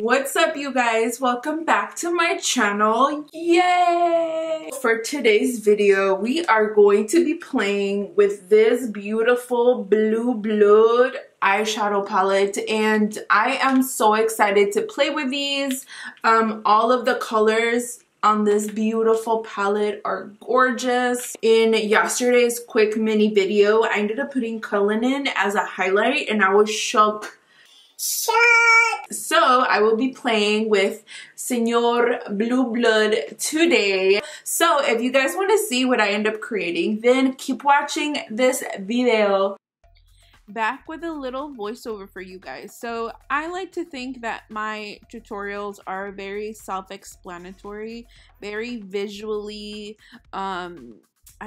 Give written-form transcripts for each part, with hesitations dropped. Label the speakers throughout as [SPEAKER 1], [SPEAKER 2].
[SPEAKER 1] What's up, you guys? Welcome back to my channel. Yay! For today's video, we are going to be playing with this beautiful Blue Blood eyeshadow palette, and I am so excited to play with these. All of the colors on this beautiful palette are gorgeous. In yesterday's quick mini video, I ended up putting Eyeliner as a highlight, and I was shocked. So I will be playing with Senor Blue Blood today. So if you guys want to see what I end up creating, then keep watching this video. Back with a little voiceover for you guys. So I like to think that my tutorials are very self-explanatory, very visually, I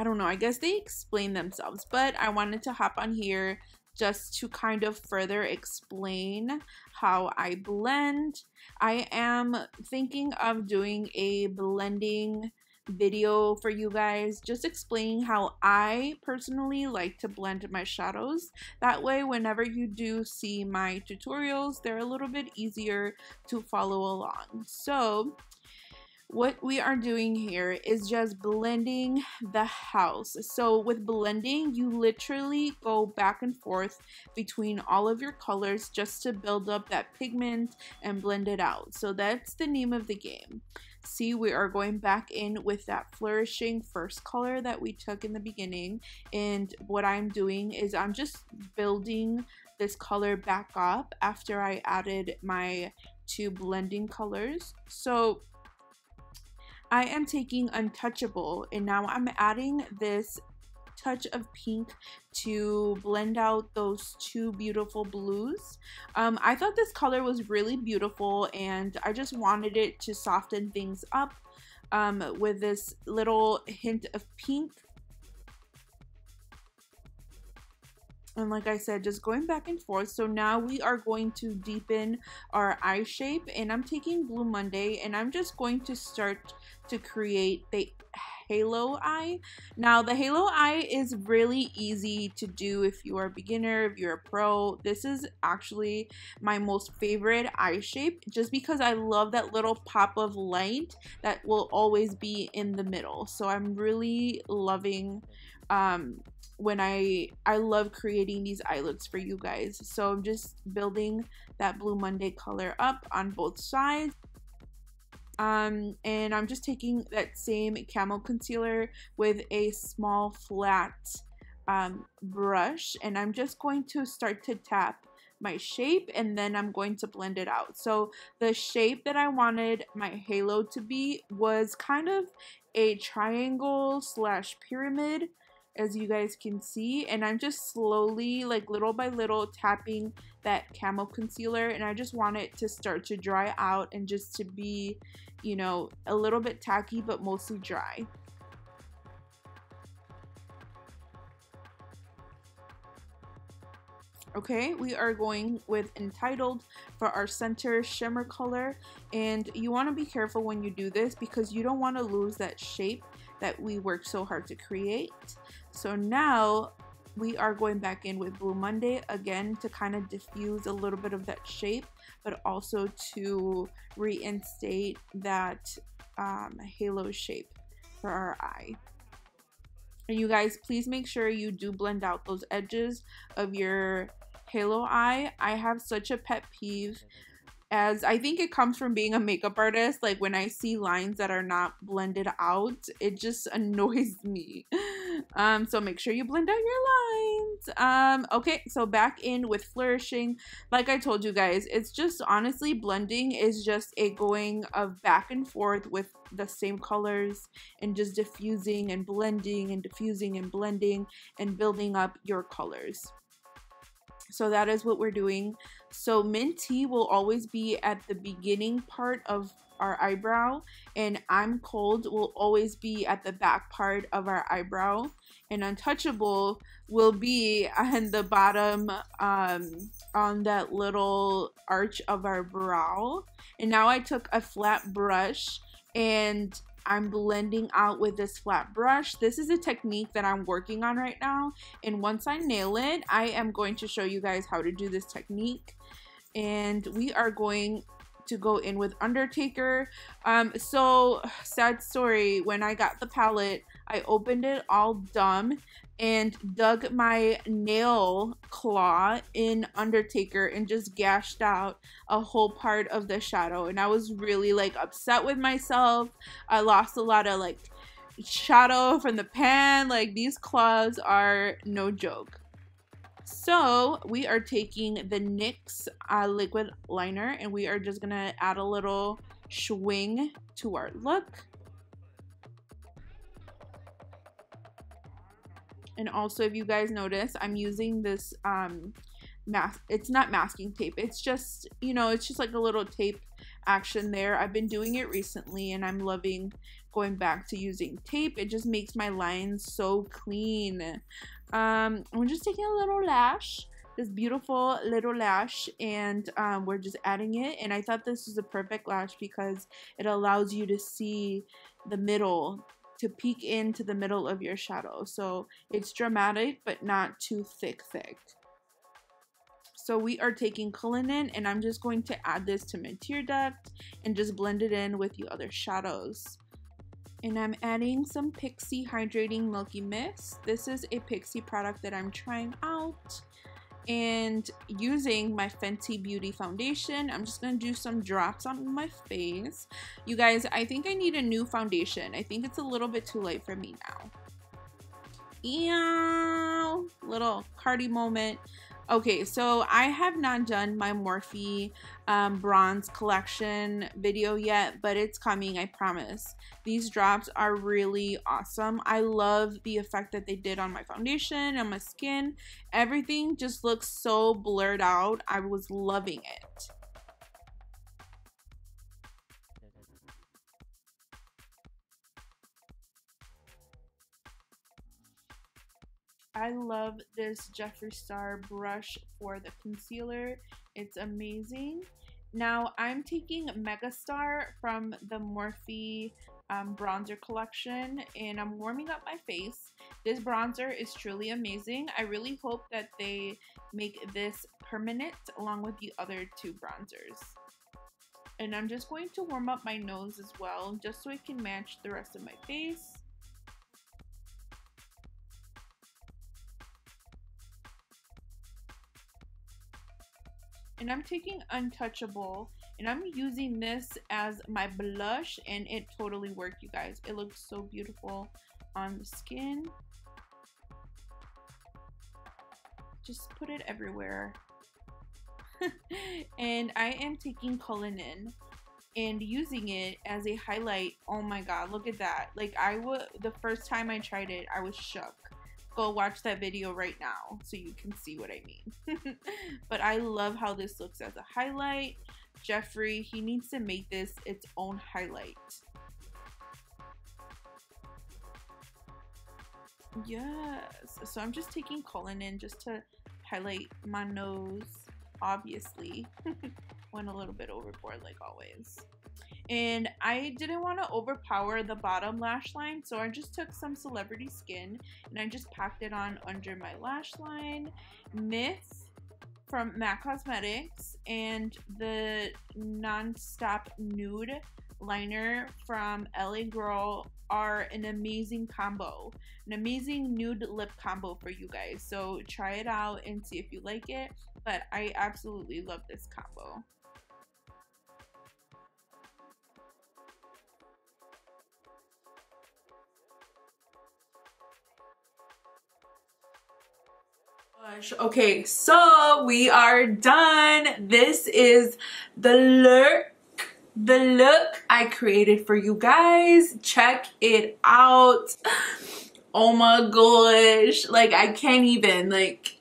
[SPEAKER 1] don't know, I guess they explain themselves, but I wanted to hop on here just to kind of further explain how I blend. I am thinking of doing a blending video for you guys, just explaining how I personally like to blend my shadows. That way, whenever you do see my tutorials, they're a little bit easier to follow along. So what we are doing here is just blending the house. So with blending, you literally go back and forth between all of your colors just to build up that pigment and blend it out. So that's the name of the game. See, we are going back in with that flourishing first color that we took in the beginning, and what I'm doing is I'm just building this color back up after I added my two blending colors. So I am taking Untouchable, and now I'm adding this touch of pink to blend out those two beautiful blues. I thought this color was really beautiful, and I just wanted it to soften things up with this little hint of pink. And like I said, just going back and forth. So now we are going to deepen our eye shape, and I'm taking Blue Monday, and I'm just going to start to create the halo eye. Now the halo eye is really easy to do if you are a beginner, if you're a pro. This is actually my most favorite eye shape, just because I love that little pop of light that will always be in the middle. So I'm really loving when I love creating these eye looks for you guys. So I'm just building that Blue Monday color up on both sides. And I'm just taking that same camo concealer with a small flat brush, and I'm just going to start to tap my shape, and then I'm going to blend it out. So the shape that I wanted my halo to be was kind of a triangle slash pyramid, as you guys can see, and I'm just slowly, like little by little, tapping that camo concealer, and I just want it to start to dry out and just to be, you know, a little bit tacky but mostly dry. Okay, we are going with Entitled for our center shimmer color, and you want to be careful when you do this because you don't want to lose that shape that we worked so hard to create. So now we are going back in with Blue Monday again to kind of diffuse a little bit of that shape, but also to reinstate that halo shape for our eye. And you guys, please make sure you do blend out those edges of your halo eye. I have such a pet peeve, as I think it comes from being a makeup artist. Like when I see lines that are not blended out, it just annoys me. So make sure you blend out your lines. Okay, so back in with flourishing. Like I told you guys, it's just honestly, blending is just a going of back and forth with the same colors and just diffusing and blending and diffusing and blending and building up your colors. So that is what we're doing. So Minty will always be at the beginning part of our eyebrow, and I'm Cold will always be at the back part of our eyebrow, and Untouchable will be on the bottom on that little arch of our brow. And now I took a flat brush and I'm blending out with this flat brush. This is a technique that I'm working on right now, and once I nail it, I am going to show you guys how to do this technique. And we are going to go in with Undertaker. So sad story, when I got the palette, I opened it all dumb and dug my nail claw in Undertaker and just gashed out a whole part of the shadow, and I was really like upset with myself. I lost a lot of like shadow from the pan. Like, these claws are no joke. So we are taking the NYX liquid liner, and we are just gonna add a little swing to our look. And also, if you guys notice, I'm using this it's not masking tape, it's just, you know, it's just like a little tape action there. I've been doing it recently and I'm loving going back to using tape. It just makes my lines so clean. I'm just taking a little lash, this beautiful little lash, and we're just adding it. And I thought this was a perfect lash because it allows you to see the middle, to peek into the middle of your shadow. So it's dramatic, but not too thick. So we are taking Cullinan, and I'm just going to add this to my tear duct and just blend it in with the other shadows. And I'm adding some Pixi Hydrating Milky Mist. This is a Pixi product that I'm trying out. And using my Fenty Beauty foundation, I'm just going to do some drops on my face. You guys, I think I need a new foundation. I think it's a little bit too light for me now. Ew, little Cardi moment. Okay, so I have not done my Morphe bronze collection video yet, but it's coming, I promise. These drops are really awesome. I love the effect that they did on my foundation and my skin. Everything just looks so blurred out. I was loving it. I love this Jeffree Star brush for the concealer. It's amazing. Now I'm taking Megastar from the Morphe bronzer collection, and I'm warming up my face. This bronzer is truly amazing. I really hope that they make this permanent along with the other two bronzers. And I'm just going to warm up my nose as well, just so it can match the rest of my face. And I'm taking Untouchable, and I'm using this as my blush, and it totally worked, you guys. It looks so beautiful on the skin. Just put it everywhere. And I am taking Cullinan and using it as a highlight. Oh my god, look at that. Like, the first time I tried it, I was shook. Go watch that video right now so you can see what I mean. But I love how this looks as a highlight. Jeffree, he needs to make this its own highlight. Yes. So I'm just taking Cullinan just to highlight my nose, obviously. Went a little bit overboard like always. And I didn't want to overpower the bottom lash line, so I just took some Celebrity Skin and I just packed it on under my lash line. Myth from MAC Cosmetics and the Non-Stop Nude liner from LA Girl are an amazing combo, an amazing nude lip combo for you guys. So try it out and see if you like it, but I absolutely love this combo. Okay, so we are done. This is the look I created for you guys. Check it out. Oh my gosh, like I can't even, like,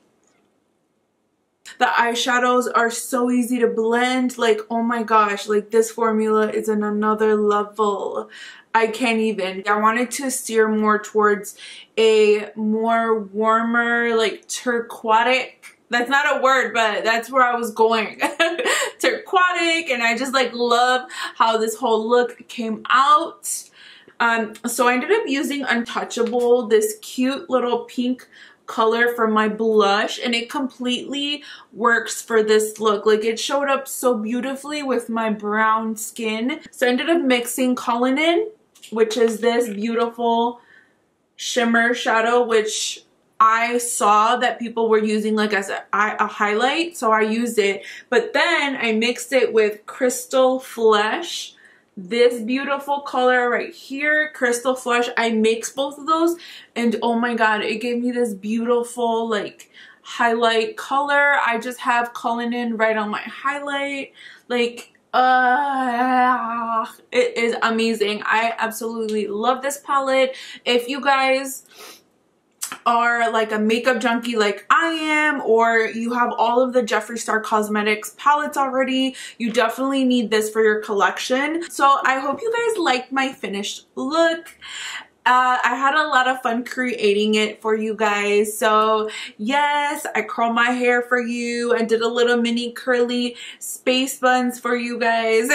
[SPEAKER 1] the eyeshadows are so easy to blend. Like, oh my gosh, like this formula is in another level. I can't even. I wanted to steer more towards a more warmer, like turquoitic. That's not a word, but that's where I was going. Turquoitic, and I just like love how this whole look came out. So I ended up using Untouchable, this cute little pink color for my blush, and it completely works for this look. Like, it showed up so beautifully with my brown skin. So I ended up mixing Eyeliner, which is this beautiful shimmer shadow, which I saw that people were using like as a highlight, so I used it. But then I mixed it with Crystal Flesh, this beautiful color right here, Crystal Flesh. I mixed both of those, and oh my god, it gave me this beautiful like highlight color. I just have Eyeliner right on my highlight. Like, it is amazing. I absolutely love this palette. If you guys are like a makeup junkie like I am, or you have all of the Jeffree Star Cosmetics palettes already, you definitely need this for your collection. So I hope you guys liked my finished look. I had a lot of fun creating it for you guys. So yes, I curled my hair for you and did a little mini curly space buns for you guys.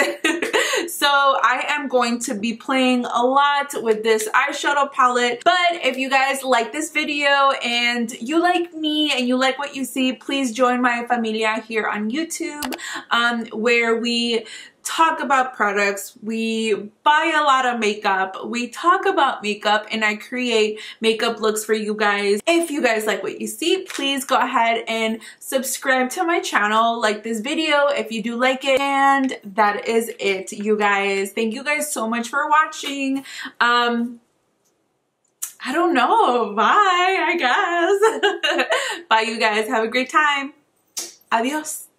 [SPEAKER 1] So I am going to be playing a lot with this eyeshadow palette. But if you guys like this video and you like me and you like what you see, please join my familia here on YouTube, where we talk about products, we buy a lot of makeup, we talk about makeup, and I create makeup looks for you guys. If you guys like what you see, please go ahead and subscribe to my channel, like this video if you do like it, and that is it, you guys. Thank you guys so much for watching. I don't know, bye, I guess. Bye, you guys, have a great time. Adios.